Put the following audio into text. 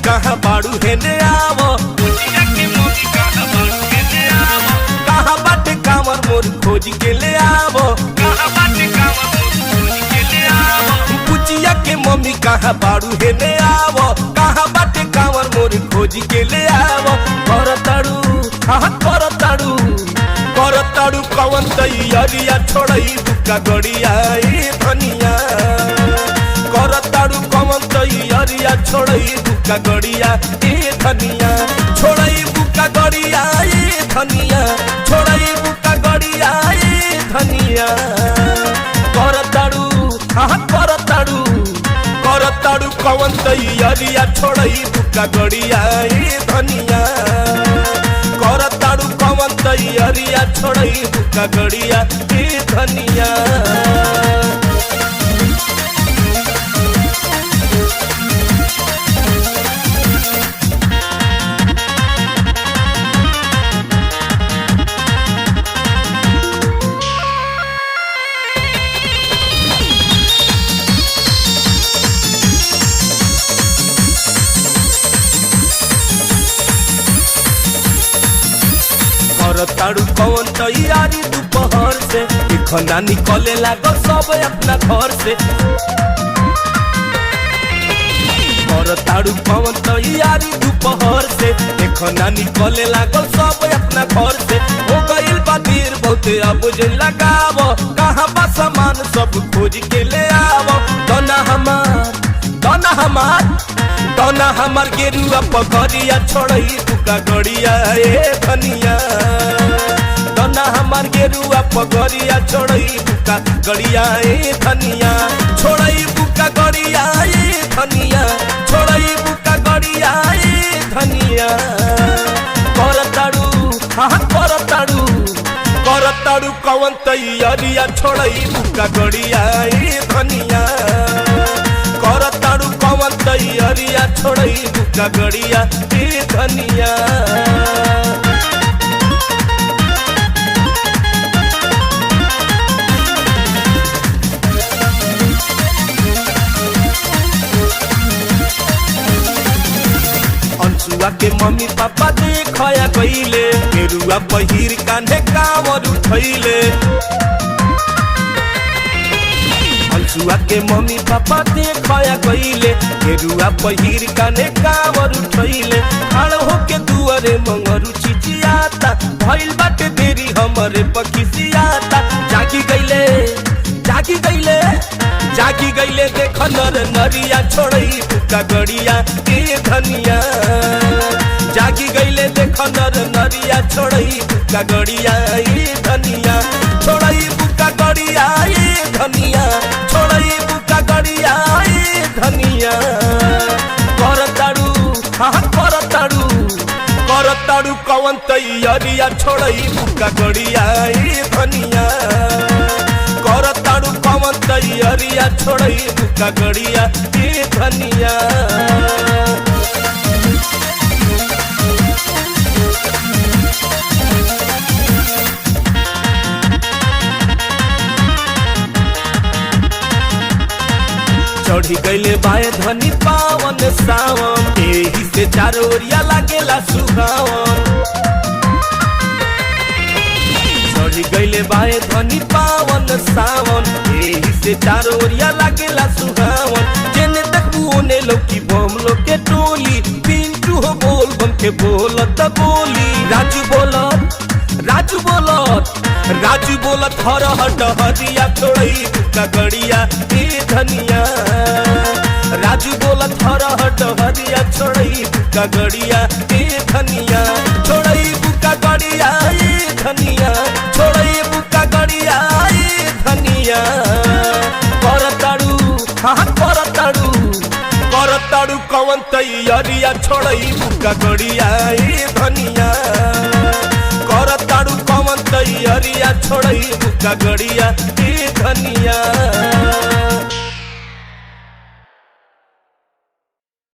कहाँ बाड़ू हेने आवो, पूछिया के मम्मी कहाँ बाड़ू हेने आवो, कहाँ बाटे कांवर मोर खोज के ले आवो, कहाँ बाटे कांवर मोर खोज के ले आवो, पूछिया के मम्मी कहाँ बाड़ू हेने आवो, कहाँ बाटे कांवर मोर खोज के ले आवो। करताड़ू हाँ करताड़ू करताड़ू कवन तैयारिया छोड़ई बुका गड़िया ए धनिया, करताड़ू कवन तैयारिया छोड़ई बुका गड़िया ए धनिया, छोड़ई बुका गड़िया ए धनिया, छोड़ई बुका गड़िया ए धनिया। करताड़ू हाँ करताड़ू करताड़ू कवन तैयारिया छोड़ई बुका गड़िया ए धनिया, करताड़ू कवन तैयारिया छोड़ई बुका गड़िया ए धनिया। करताड़ू कौन तैयारी दोपहर से, खाना निकले लागो सब अपना घर से। करताड़ू कौन तैयारी दोपहर से, खाना निकले लागो सब अपना घर से। हो गइल बा देर बहुते अब जे लगावो, कहाँ बा सामान सब खोज के ले आवो। दोना हमार दोना हमार दोना हमार गेरुआ पगड़िया छोड़ई बुका गड़िया ए धनिया, दोना हमार गेरुआ पगड़िया छोड़ई बुका गड़िया ए धनिया, छोड़ई बुका गड़िया ए धनिया, छोड़ई बुका गड़िया ए धनिया। करताड़ू हाँ करताड़ू करताड़ू कवन तैयारिया छोड़ई बुका गड़िया ए धनिया, करताड़ू कवन तैयारिया छोड़ई बुका गड़िया ए धनिया। अंशुआ के मम्मी पापा देखया गईले, गेरुआ पहिर कांधे कांवर उठैले। अंशुआ के मम्मी पापा देखया गईले, गेरुआ पहिर कांधे कांवर उठैले। खड़ होके दुआरे मंगरू चिचियाता, भइल बाटे देरी हमरे पखिसियाता। जागी गईले जागी गईले जागी गईले देख नर नरिया छोड़ई बुका गड़िया ए धनिया, जागी गईले देख नर नरिया छोड़ई बुका गड़िया ए धनिया, छोड़ई बुका गड़िया ए धनिया, छोड़ई बुका गड़िया ए धनिया। करताड़ू हाँ करताड़ू करताड़ू कवन तैयारिया छोड़ई बुका गड़िया ए धनिया, करताड़ू कवन तैयारिया छोड़ई बुका गड़िया ए धनिया। चढ़ी गईले बाए धनी पावन सावन, एही से चारों ओरिया लागेला सुहावन। चढ़ी गईले बाए धनी पावन सावन, एही से चारों ओरिया लागेला सुहावन। जेने देखबू ओने लौकी बम लोग के टोली, पिंटू हो बोल बम के बोलत बोली। राजू बोलत राजू बोलत राजू बोलत हर हट हरिया छोड़ई बुका गड़िया ए धनिया, राजू बोलत हर हट हरिया छोड़ई बुका गड़िया ए धनिया, छोड़ई बुका गड़िया ए धनिया, छोड़ई बुका गड़िया ए धनिया। करताड़ू हाँ करताड़ू करताड़ू कवन तैयारिया छोड़ई बुका गड़िया ए धनिया, करताड़ू कवन तैयारिया छोड़ई बुका गड़िया ए